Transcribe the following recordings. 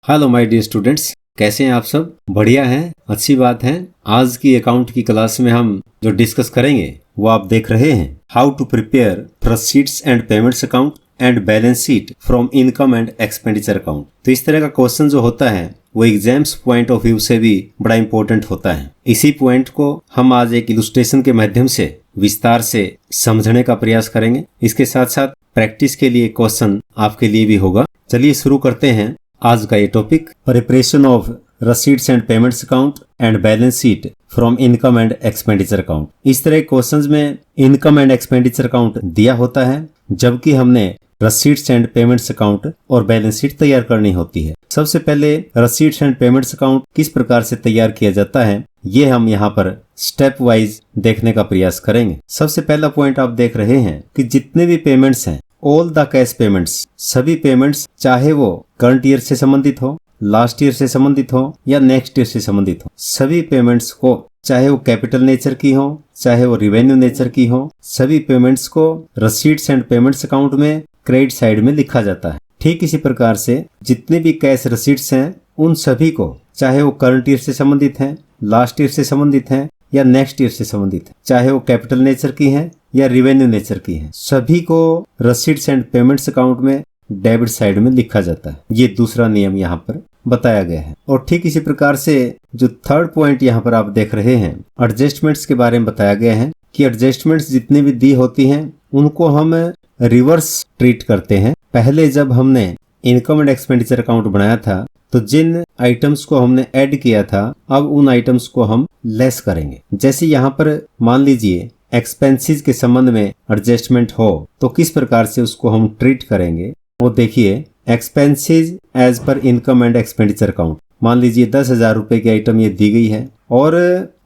Hello my dear students, कैसे हैं आप सब? बढ़िया हैं, अच्छी बात है। आज की अकाउंट की क्लास में हम जो डिस्कस करेंगे वो आप देख रहे हैं, how to prepare receipts and payments account and balance sheet from income and expenditure account. तो इस तरह का क्वेश्चन जो होता है वो एग्जाम्स पॉइंट ऑफ व्यू से भी बड़ा इंपॉर्टेंट होता है। इसी पॉइंट को हम आज एक इलस्ट्रेशन के माध्यम से विस्तार से समझने का प्रयास करेंगे। इसके साथ साथ प्रैक्टिस के लिए क्वेश्चन आपके लिए भी होगा। चलिए शुरू करते हैं आज का ये topic, preparation of receipts and payments account and balance sheet from income and expenditure account. इस तरह के क्वेश्चंस में इनकम एंड एक्सपेंडिचर अकाउंट दिया होता है, जबकि हमने रसीट्स एंड पेमेंट्स अकाउंट और बैलेंस शीट तैयार करनी होती है। सबसे पहले रसीट्स एंड पेमेंट्स अकाउंट किस प्रकार से तैयार किया जाता है ये हम यहाँ पर स्टेप वाइज देखने का प्रयास करेंगे। सबसे पहला पॉइंट आप देख रहे हैं कि जितने भी पेमेंट्स हैं, ऑल द कैश पेमेंट्स, सभी पेमेंट्स, चाहे वो करंट ईयर से संबंधित हो, लास्ट ईयर से संबंधित हो या नेक्स्ट ईयर से संबंधित हो, सभी पेमेंट्स को, चाहे वो कैपिटल नेचर की हो, चाहे वो रिवेन्यू नेचर की हो, सभी पेमेंट्स को रसीट्स एंड पेमेंट्स अकाउंट में क्रेडिट साइड में लिखा जाता है। ठीक इसी प्रकार से जितने भी कैश रसीट्स हैं उन सभी को, चाहे वो करंट ईयर से संबंधित हैं, लास्ट ईयर से संबंधित हैं या नेक्स्ट ईयर से संबंधित है, चाहे वो कैपिटल नेचर की है या रिवेन्यू नेचर की है, सभी को रसीट्स एंड पेमेंट्स अकाउंट में डेबिट साइड में लिखा जाता है। ये दूसरा नियम यहाँ पर बताया गया है। और ठीक इसी प्रकार से जो थर्ड पॉइंट यहाँ पर आप देख रहे हैं, एडजस्टमेंट्स के बारे में बताया गया है कि एडजस्टमेंट्स जितनी भी दी होती हैं उनको हम रिवर्स ट्रीट करते हैं। पहले जब हमने इनकम एंड एक्सपेंडिचर अकाउंट बनाया था तो जिन आइटम्स को हमने ऐड किया था, अब उन आइटम्स को हम लेस करेंगे। जैसे यहाँ पर मान लीजिए एक्सपेंसेस के संबंध में एडजस्टमेंट हो तो किस प्रकार से उसको हम ट्रीट करेंगे वो देखिए। Expenses as per income and expenditure account, मान लीजिए 10,000 रुपए की आइटम ये दी गई है और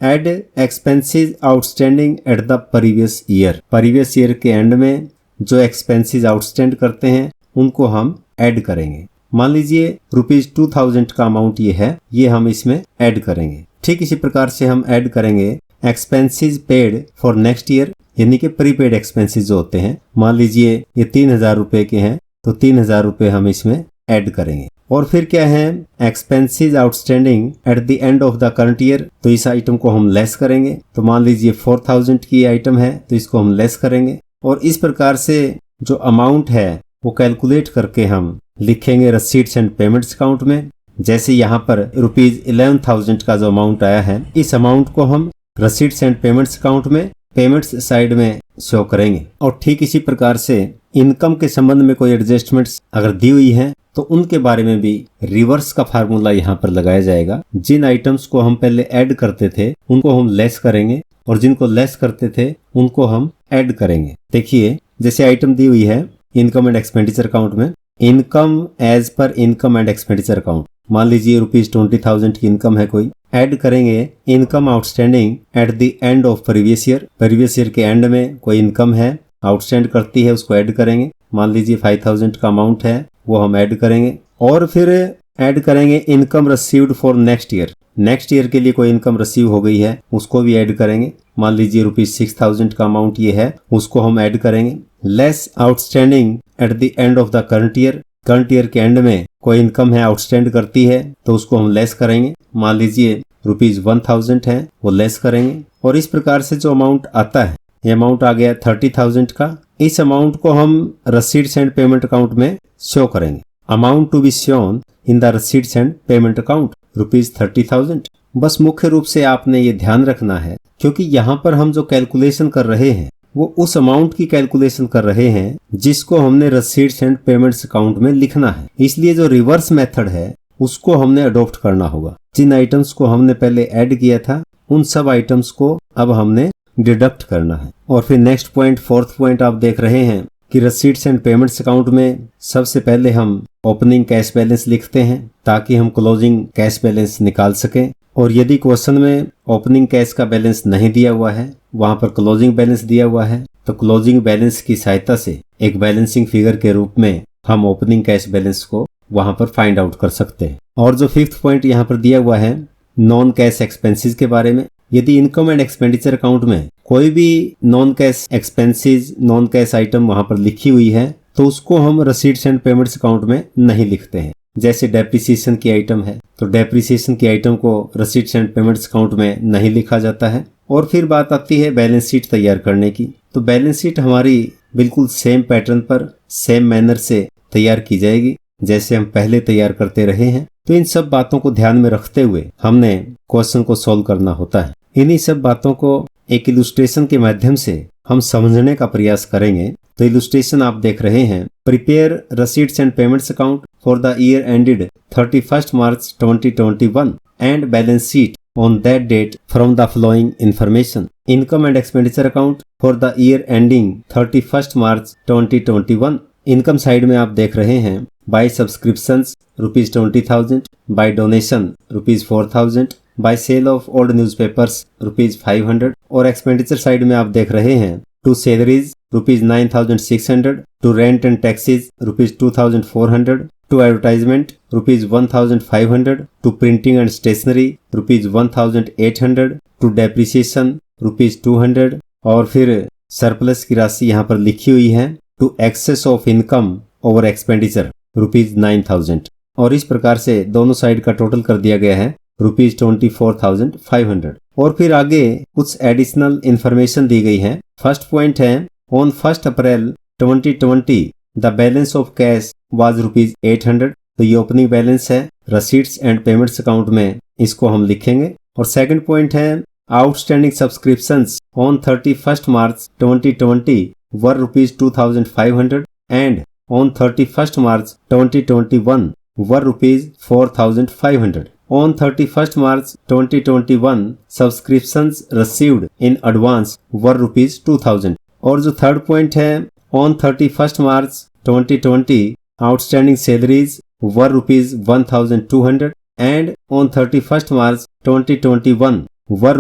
add expenses outstanding at the previous year. Previous year के एंड में जो एक्सपेंसेस आउटस्टैंड करते हैं उनको हम ऐड करेंगे। मान लीजिए ₹2000 का अमाउंट ये है, ये हम इसमें ऐड करेंगे। ठीक इसी प्रकार से हम ऐड करेंगे expenses paid for next year, यानी कि प्रीपेड एक्सपेंसेस जो होते हैं। मान लीजिए ये 3,000 रुपए के हैं तो 3,000 रुपए हम इसमें ऐड करेंगे। और फिर क्या है, expenses outstanding at the end of the current year, तो इस आइटम को हम लेस करेंगे। तो मान लीजिए 4,000 की आइटम है तो इसको हम लेस करेंगे। और इस प्रकार से जो अमाउंट है वो कैलकुलेट करके हम लिखेंगे रसीट्स एंड पेमेंट्स अकाउंट में। जैसे यहाँ पर ₹11,000 का जो अमाउंट आया है, इस अमाउंट को हम रसीट्स एंड पेमेंट्स अकाउंट में पेमेंट्स साइड में शो करेंगे। और ठीक इसी प्रकार से इनकम के संबंध में कोई एडजस्टमेंट्स अगर दी हुई है तो उनके बारे में भी रिवर्स का फार्मूला यहाँ पर लगाया जाएगा। जिन आइटम्स को हम पहले ऐड करते थे उनको हम लेस करेंगे और जिनको लेस करते थे उनको हम ऐड करेंगे। देखिए जैसे आइटम दी हुई है इनकम एंड एक्सपेंडिचर अकाउंट में, income as per income and expenditure account, मान लीजिए ₹20,000 की इनकम है कोई, ऐड करेंगे income outstanding at the end of previous year. Previous year के एंड में कोई इनकम है आउटस्टैंड करती है, उसको ऐड करेंगे। मान लीजिए 5,000 का अमाउंट है वो हम ऐड करेंगे। और फिर ऐड करेंगे income received for next year, next year के लिए कोई इनकम रिसीव हो गई है उसको भी ऐड करेंगे। मान लीजिए ₹6,000 का अमाउंट ये है, उसको हम ऐड करेंगे। Less outstanding at the end of the current year, current year के एंड में कोई इनकम है आउटस्टैंड करती है तो उसको हम लेस करेंगे। मान लीजिए ₹1,000 है वो लेस करेंगे। और इस प्रकार से जो अमाउंट आता है, ये अमाउंट आ गया 30,000 का, इस अमाउंट को हम रसीट्स एंड पेमेंट अकाउंट में शो करेंगे। Amount to be shown in the receipts and payment account ₹30,000। बस मुख्य रूप से आपने ये ध्यान रखना है, क्योंकि यहाँ पर हम जो कैलकुलेशन कर रहे हैं वो उस अमाउंट की कैलकुलेशन कर रहे हैं जिसको हमने रसीट्स एंड पेमेंट्स अकाउंट में लिखना है। इसलिए जो रिवर्स मेथड है उसको हमने अडॉप्ट करना होगा। जिन आइटम्स को हमने पहले ऐड किया था उन सब आइटम्स को अब हमने डिडक्ट करना है। और फिर नेक्स्ट पॉइंट, फोर्थ पॉइंट आप देख रहे हैं कि रसीट्स एंड पेमेंट्स अकाउंट में सबसे पहले हम ओपनिंग कैश बैलेंस लिखते हैं ताकि हम क्लोजिंग कैश बैलेंस निकाल सकें। और यदि क्वेश्चन में ओपनिंग कैश का बैलेंस नहीं दिया हुआ है, वहां पर क्लोजिंग बैलेंस दिया हुआ है, तो क्लोजिंग बैलेंस की सहायता से एक बैलेंसिंग फिगर के रूप में हम ओपनिंग कैश बैलेंस को वहां पर फाइंड आउट कर सकते हैं। और जो फिफ्थ पॉइंट यहाँ पर दिया हुआ है नॉन कैश एक्सपेंसेस के बारे में, यदि इनकम एंड एक्सपेंडिचर अकाउंट में कोई भी non cash expenses, non cash item वहां पर लिखी हुई है तो उसको हम रसीट्स एंड पेमेंट्स अकाउंट में नहीं लिखते हैं। जैसे डेप्रिसिएशन की आइटम है तो डेप्रिसिएशन की आइटम को रसीट्स एंड पेमेंट्स अकाउंट में नहीं लिखा जाता है। और फिर बात आती है बैलेंस शीट तैयार करने की। तो बैलेंस शीट हमारी बिल्कुल सेम पैटर्न पर सेम मैनर से तैयार की जाएगी जैसे हम पहले तैयार करते रहे हैं। तो इन सब बातों को ध्यान में रखते हुए हमने क्वेश्चन को सॉल्व करना होता है। इन्हीं सब बातों को एक इलस्ट्रेशन के माध्यम से हम समझने का प्रयास करेंगे। तो इलस्ट्रेशन आप देख रहे हैं, prepare receipts and payments account for the year ended 31 March 2021 and balance sheet on that date from the following information. Income and expenditure account for the year ending 31st March 2021. Income side में आप देख रहे हैं by subscriptions ₹20,000, by donation ₹4,000, by sale of old newspapers ₹500 और expenditure side में आप देख रहे हैं to salaries ₹9,600, to rent and taxes ₹2,400, to advertisement ₹1,500, to printing and stationery ₹1,800, to depreciation ₹200 और फिर सरप्लस की राशि यहाँ पर लिखी हुई है to excess of income over expenditure ₹9,000 और इस प्रकार से दोनों साइड का टोटल कर दिया गया है ₹24,500। और फिर आगे कुछ एडिशनल इंफॉर्मेशन दी गई है। फर्स्ट पॉइंट है on 1 April 2020 the balance of cash was ₹800। तो ये ओपनिंग बैलेंस है, रसीट्स एंड पेमेंट्स अकाउंट में इसको हम लिखेंगे। और सेकंड पॉइंट है outstanding subscriptions on 31 March 2020 were ₹2,500 and on 31 March 2021 were ₹4,500। On 31 March 2021 subscriptions received in advance were ₹2,000। और जो थर्ड पॉइंट है on 31 March 2020 outstanding salaries were ₹1,200 and on 31st March 2021 were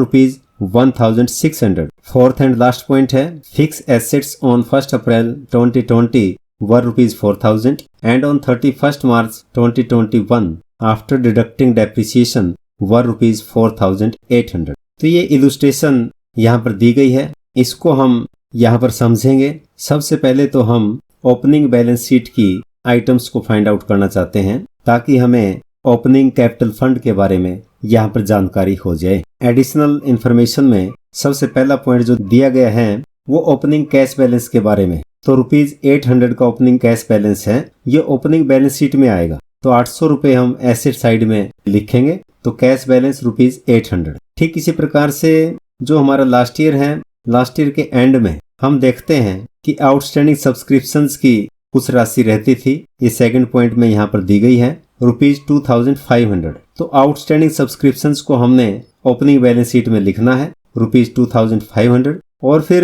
₹1,600. Fourth and last point है fixed assets on 1st April 2020 were ₹4,000 and on 31st March 2021 after deducting depreciation were ₹4,800। तो ये illustration यहाँ पर दी गई है, इसको हम यहाँ पर समझेंगे। सबसे पहले तो हम ओपनिंग बैलेंस शीट की आइटम्स को फाइंड आउट करना चाहते हैं ताकि हमें ओपनिंग कैपिटल फंड के बारे में यहाँ पर जानकारी हो जाए। एडिशनल इंफॉर्मेशन में सबसे पहला पॉइंट जो दिया गया है वो ओपनिंग कैश बैलेंस के बारे में। तो ₹800 का ओपनिंग कैश बैलेंस है, ये ओपनिंग बैलेंस शीट में आएगा। तो ₹800 हम एसेट साइड में लिखेंगे, तो कैश बैलेंस ₹800। ठीक इसी प्रकार से जो हमारा लास्ट ईयर है, लास्ट ईयर के एंड में हम देखते हैं कि आउटस्टैंडिंग सब्सक्रिप्शंस की कुछ राशि रहती थी। ये सेकंड पॉइंट में यहाँ पर दी गई है ₹2,500। तो आउटस्टैंडिंग सब्सक्रिप्शंस को हमने ओपनिंग बैलेंस शीट में लिखना है ₹2,500। और फिर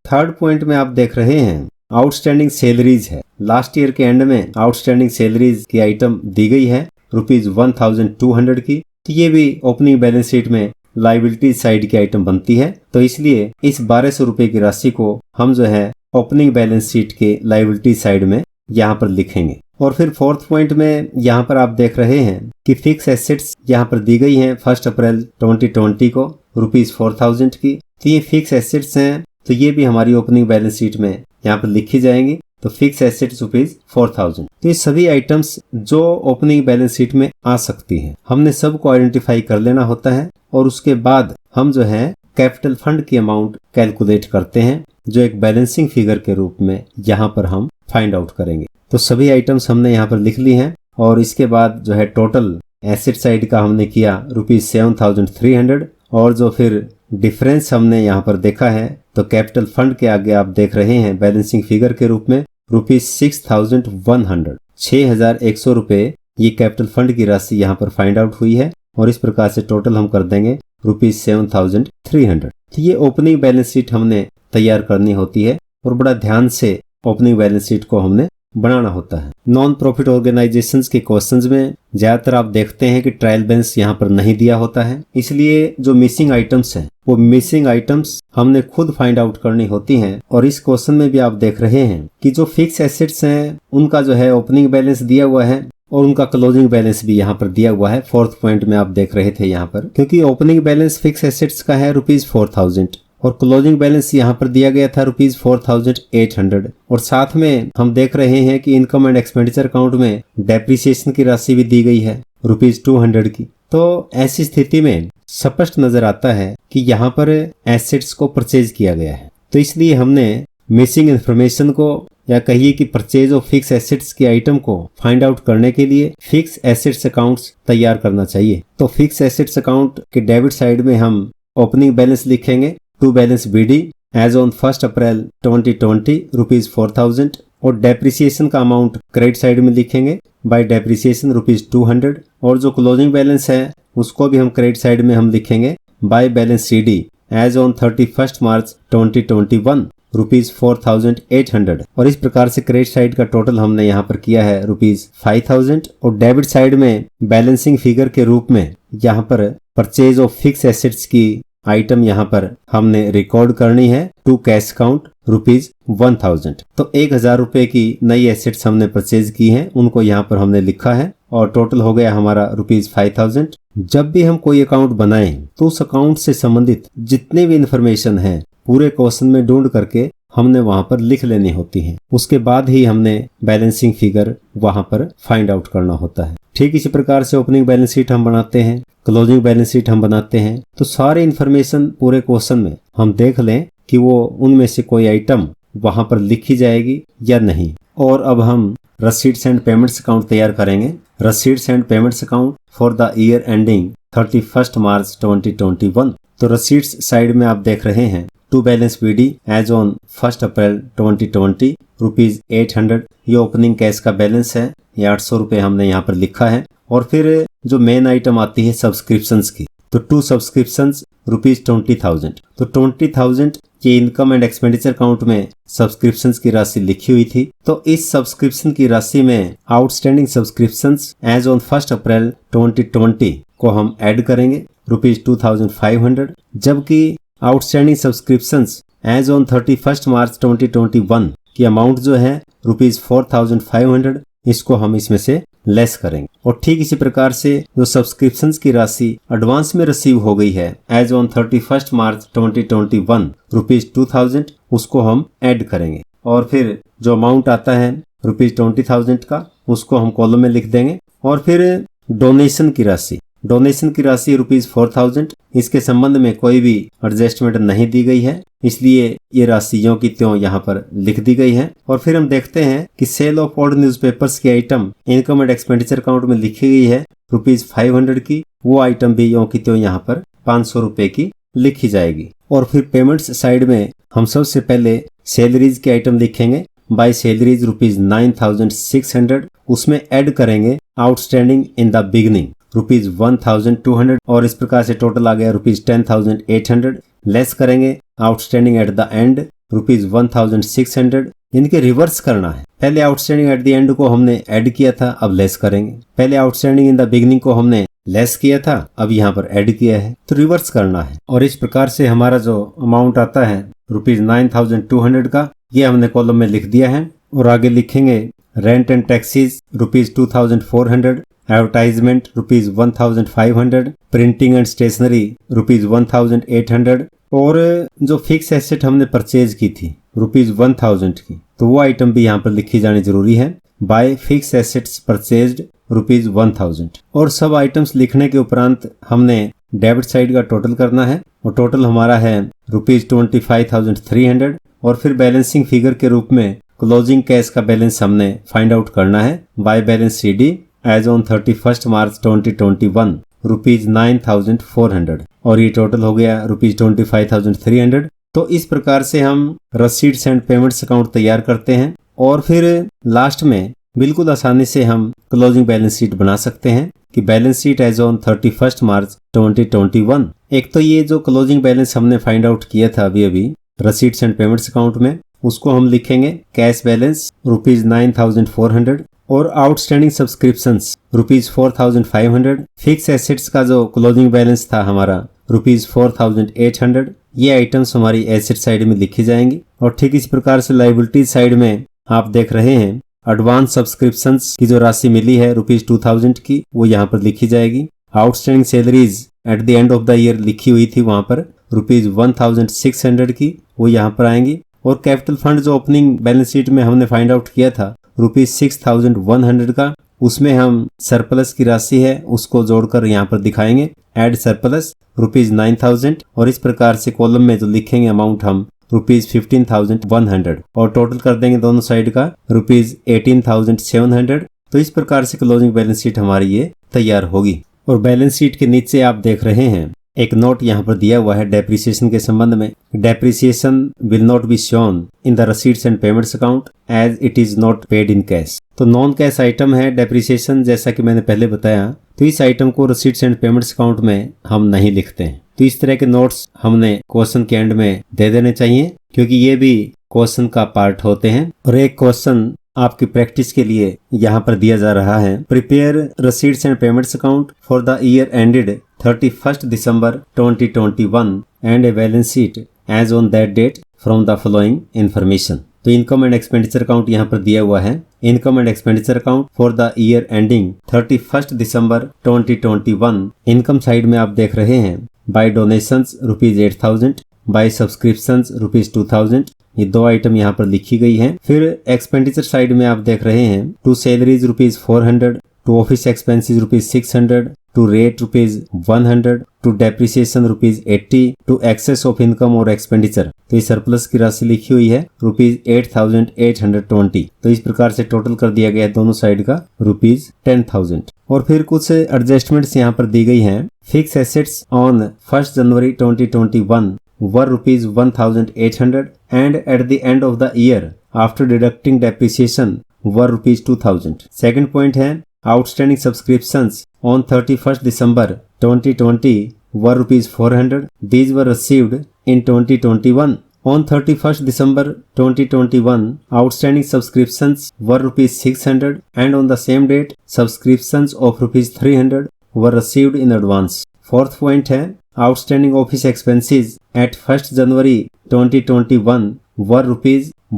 थर्ड पॉइंट में आप देख रहे हैं आउटस्टैंडिंग सैलरीज है। लास्ट ईयर के एंड में आउटस्टैंडिंग सैलरीज की आइटम दी गई है ₹1,200 की। तो ये भी ओपनिंग बैलेंस शीट में लायबिलिटी साइड की आइटम बनती है। तो इसलिए इस ₹1,200 की राशि को हम जो है ओपनिंग बैलेंस शीट के लायबिलिटी साइड में यहाँ पर लिखेंगे। और फिर फोर्थ पॉइंट में यहाँ पर आप देख रहे हैं कि फिक्स एसेट्स यहाँ पर दी गई हैं 1 अप्रैल 2020 को ₹4,000 की। तो ये फिक्स एसेट्स हैं, तो ये भी हमारी ओपनिंग बैलेंस शीट में यहाँ पर लिखी जाएंगी। तो फिक्स एसेट्स ₹4,000। तो ये सभी आइटम्स जो ओपनिंग बैलेंस शीट में आ सकती हैं, हमने सबको आइडेंटिफाई कर लेना होता है। और उसके बाद हम जो है कैपिटल फंड की अमाउंट कैलकुलेट करते हैं, जो एक बैलेंसिंग फिगर के रूप में यहाँ पर हम फाइंड आउट करेंगे। तो सभी आइटम्स हमने यहाँ पर लिख ली हैं। और इसके बाद जो है टोटल एसेट साइड का हमने किया ₹7,300। और जो फिर डिफरेंस हमने यहाँ पर देखा है, तो कैपिटल फंड के आगे आप देख रहे हैं बैलेंसिंग फिगर के रूप में ₹6,100, ₹6,100 ये कैपिटल फंड की राशि यहाँ पर फाइंड आउट हुई है। और इस प्रकार से टोटल हम कर देंगे ₹7,300। तो ये ओपनिंग बैलेंस शीट हमने तैयार करनी होती है और बड़ा ध्यान से ओपनिंग बैलेंस शीट को हमने बनाना होता है। नॉन प्रॉफिट ऑर्गेनाइजेशंस के क्वेश्चंस में ज्यादातर आप देखते हैं कि ट्रायल बैलेंस यहाँ पर नहीं दिया होता है, इसलिए जो मिसिंग आइटम्स हैं वो मिसिंग आइटम्स हमने खुद फाइंड आउट करनी होती हैं। और इस क्वेश्चन में भी आप देख रहे हैं कि जो फिक्स एसेट्स हैं उनका जो है ओपनिंग बैलेंस दिया हुआ है और उनका क्लोजिंग बैलेंस भी यहाँ पर दिया हुआ है। फोर्थ पॉइंट में आप देख रहे थे यहाँ पर, क्योंकि ओपनिंग बैलेंस फिक्स एसेट्स का है ₹4,000 और क्लोजिंग बैलेंस यहाँ पर दिया गया था ₹4800 और साथ में हम देख रहे हैं कि इनकम एंड एक्सपेंडिचर अकाउंट में डेप्रिसिएशन की राशि भी दी गई है ₹200 की। तो ऐसी स्थिति में स्पष्ट नजर आता है कि यहाँ पर एसेट्स को परचेज किया गया है। तो इसलिए हमने मिसिंग इन्फॉर्मेशन को या कहिए कि परचेज ऑफ फिक्स एसेट्स के आइटम को फाइंड आउट करने के लिए फिक्स एसेट्स अकाउंट्स तैयार करना चाहिए। तो फिक्स एसेट्स अकाउंट के डेबिट साइड में हम ओपनिंग बैलेंस लिखेंगे to balance BD as on 1 April 2020 ₹4000 और डेप्रिसिएशन का अमाउंट क्रेडिट साइड में लिखेंगे बाय डेप्रिसिएशन ₹200 और जो क्लोजिंग बैलेंस है उसको भी हम क्रेडिट साइड में हम लिखेंगे by balance CD as on 31 March 2021 ₹4800 और इस प्रकार से क्रेडिट साइड का टोटल हमने यहाँ पर किया है ₹5000 और डेबिट साइड में बैलेंसिंग फिगर के रूप में यहाँ पर परचेज ऑफ फिक्स एसेट्स की आइटम यहाँ पर हमने रिकॉर्ड करनी है टू कैश अकाउंट ₹1000। तो 1000 रुपए की नई एसेट्स हमने परचेज की हैं, उनको यहाँ पर हमने लिखा है और टोटल हो गया हमारा ₹5000। जब भी हम कोई अकाउंट बनाएं तो उस अकाउंट से संबंधित जितने भी इंफॉर्मेशन है पूरे क्वेश्चन में ढूंढ करके हमने वहां पर लिख लेनी होती है। उसके बाद ही हमने बैलेंसिंग फिगर वहां पर फाइंड आउट करना होता है। ठीक इसी प्रकार से ओपनिंग बैलेंस शीट हम बनाते हैं, क्लोजिंग बैलेंस शीट हम बनाते हैं। तो सारे इन्फॉर्मेशन पूरे क्वेश्चन में हम देख लें कि वो उनमें से कोई आइटम वहां पर लिखी जाएगी या नहीं। और अब हम रसीट्स एंड पेमेंट्स अकाउंट तैयार करेंगे। Receipts and payments account for the year ending 31 March 2021। तो रसीट्स साइड में आप देख रहे हैं to balance BD as on 1 April 2020 ₹800। ये ओपनिंग कैश का बैलेंस है, ये 800 रुपए हमने यहाँ पर लिखा है। और फिर जो मेन आइटम आती है सब्सक्रिप्शंस की, तो टू सब्सक्रिप्शंस ₹20,000। तो 20,000 के इनकम एंड एक्सपेंडिचर अकाउंट में सब्सक्रिप्शंस की राशि लिखी हुई थी। तो इस सब्सक्रिप्शन की राशि में outstanding subscriptions as on 1 April 2020 को हम ऐड करेंगे ₹2500, जबकि outstanding subscriptions as on 31 March 2021 की अमाउंट जो है ₹4500, इसको हम इसमें से लेस करेंगे। और ठीक इसी प्रकार से जो सब्सक्रिप्शंस की राशि एडवांस में रिसीव हो गई है एज ऑन 31 मार्च 2021 ₹2000, उसको हम ऐड करेंगे। और फिर जो अमाउंट आता है ₹20,000 का, उसको हम कॉलम में लिख देंगे। और फिर डोनेशन की राशि ₹4000, इसके संबंध में कोई भी एडजस्टमेंट नहीं दी गई है, इसलिए ये राशि यों की त्यों यहाँ पर लिख दी गई है। और फिर हम देखते हैं कि सेल ऑफ ओल्ड न्यूज़पेपर्स की item income and expenditure account में लिखी गई है ₹500 की, वो आइटम भी यों की त्यों यहाँ पर 500 रुपए की लिखी जाएगी। और फिर पेमेंट्स साइड में हम सबसे पहले सैलरीज की आइटम लिखेंगे बाय सैलरीज ₹9600, उसमें ऐड करेंगे आउटस्टैंडिंग इन द बिगनिंग ₹1200 और इस प्रकार से टोटल आ गया ₹10,800। लेस करेंगे आउटस्टैंडिंग एट द एंड ₹1600। इनके रिवर्स करना है, पहले आउटस्टैंडिंग एट द एंड को हमने ऐड किया था, अब लेस करेंगे। पहले आउटस्टैंडिंग इन द बिगनिंग को हमने लेस किया था, अब यहाँ पर ऐड किया है, तो रिवर्स करना है। और इस प्रकार से हमारा जो अमाउंट आता है ₹9200 का, ये हमने कॉलम में लिख दिया है। और आगे लिखेंगे rent and taxes ₹2400, advertisement ₹1500, printing and stationery ₹1800 और जो फिक्स एसेट हमने परचेज की थी ₹1000 की, तो वो आइटम भी यहाँ पर लिखी जानी जरूरी है बाय फिक्स एसेट्स परचेज्ड ₹1000। और सब आइटम्स लिखने के उपरांत हमने डेबिट साइड का टोटल करना है और टोटल हमारा है ₹25,300। और फिर बैलेंसिंग फिगर के रूप में क्लोजिंग कैश का बैलेंस हमने फाइंड आउट करना है by balance CD as on 31 March 2021 ₹9,400 और ये टोटल हो गया ₹25,300। तो इस प्रकार से हम रसीट्स एंड पेमेंट्स अकाउंट तैयार करते हैं और फिर लास्ट में बिल्कुल आसानी से हम क्लोजिंग बैलेंस शीट बना सकते हैं कि balance sheet as on 31 March 2021। एक तो ये जो क्लोजिंग बैलेंस हमने फाइंड आउट किया था अभी रसीट्स एंड पेमेंट्स अकाउंट में, उसको हम लिखेंगे कैश बैलेंस ₹9,400 और आउटस्टैंडिंग सब्सक्रिप्शंस ₹4,500। फिक्स एसेट्स का जो क्लोजिंग बैलेंस था हमारा ₹4,800। ये आइटम्स हमारी एसेट साइड में लिखी जाएंगी। और ठीक इस प्रकार से लायबिलिटी साइड में आप देख रहे हैं एडवांस सब्सक्रिप्शंस की जो राशि मिली है ₹2,000 की, वो यहाँ पर लिखी जाएगी। Outstanding salaries at the end of the year लिखी हुई थी वहां पर ₹1600 की, वो यहाँ पर आएंगी। और कैपिटल फंड जो ओपनिंग बैलेंस शीट में हमने फाइंड आउट किया था ₹6100 का, उसमें हम सरप्लस की राशि है उसको जोड़कर यहाँ पर दिखाएंगे, एड सरप्लस ₹9000, और इस प्रकार से कॉलम में जो लिखेंगे अमाउंट हम ₹15,100 और टोटल कर देंगे दोनों साइड का ₹18,700। तो इस प्रकार से क्लोजिंग बैलेंस शीट हमारी ये तैयार होगी। और बैलेंस शीट के नीचे आप देख रहे हैं एक नोट यहाँ पर दिया हुआ है डेप्रिसिएशन के संबंध में। Depreciation will not be shown in the receipts and payments account as it is not paid in cash. तो नॉन कैश आइटम है डेप्रिसिएशन, जैसा कि मैंने पहले बताया, तो इस आइटम को रसीट्स एंड पेमेंट्स अकाउंट में हम नहीं लिखते हैं। तो इस तरह के नोट्स हमने क्वेश्चन के एंड में दे देने चाहिए, क्योंकि ये भी क्वेश्चन का पार्ट होते हैं। और एक क्वेश्चन आपकी प्रैक्टिस के लिए यहाँ पर दिया जा रहा है, prepare receipts and payments account for the year ended 31 December 2021 and a balance sheet as on that date from the following information. तो इनकम एंड एक्सपेंडिचर अकाउंट यहाँ पर दिया हुआ है, income and expenditure account for the year ending 31 December 2021। Income side में आप देख रहे हैं बाय डोनेशंस ₹8000, बाय सब्सक्रिप्शंस ₹2000, ये दो आइटम यहाँ पर लिखी गई हैं। फिर एक्सपेंडिचर साइड में आप देख रहे हैं to salaries ₹400, to office expenses ₹600, to rate ₹100, to depreciation ₹80, to excess of income और एक्सपेंडिचर, तो ये सरप्लस की राशि लिखी हुई है ₹8,820। तो इस प्रकार से टोटल कर दिया गया है दोनों साइड का ₹10,000। और फिर कुछ एडजस्टमेंट्स यहाँ पर दी गई हैं। Fix assets on 1 January 2021 were ₹1,800 and at the end of the year after deducting depreciation were ₹2,000. Second point है outstanding subscriptions on 31st December 2020 were ₹400. These were received in 2021. On 31st December 2021 outstanding subscriptions were ₹600 and on the same date subscriptions of ₹300 were received in advance. Fourth point है outstanding office expenses at 1st January 2021 were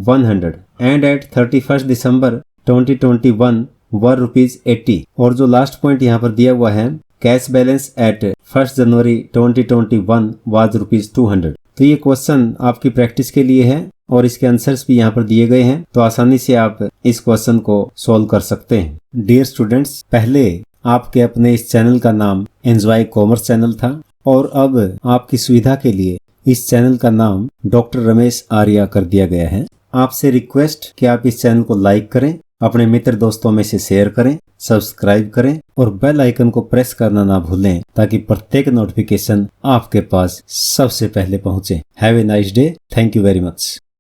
₹100 and at 31st December 2021 were ₹80। और जो last point यहाँ पर दिया हुआ है cash balance at 1st January 2021 was ₹200। तो ये क्वेश्चन आपकी प्रैक्टिस के लिए है और इसके आंसर्स भी यहाँ पर दिए गए हैं, तो आसानी से आप इस क्वेश्चन को सॉल्व कर सकते हैं। डियर स्टूडेंट्स, पहले आपके अपने इस चैनल का नाम एंजॉय कॉमर्स चैनल था और अब आपकी सुविधा के लिए इस चैनल का नाम डॉक्टर रमेश आर्या कर दिया गया है। आपसे रिक्वेस्ट कि आप इस चैनल को लाइक करें, अपने मित्र दोस्तों में से शेयर करें, सब्सक्राइब करें और बेल आइकन को प्रेस करना ना भूलें ताकि प्रत्येक नोटिफिकेशन आपके पास सबसे पहले पहुंचे। Have a nice day. Thank you very much.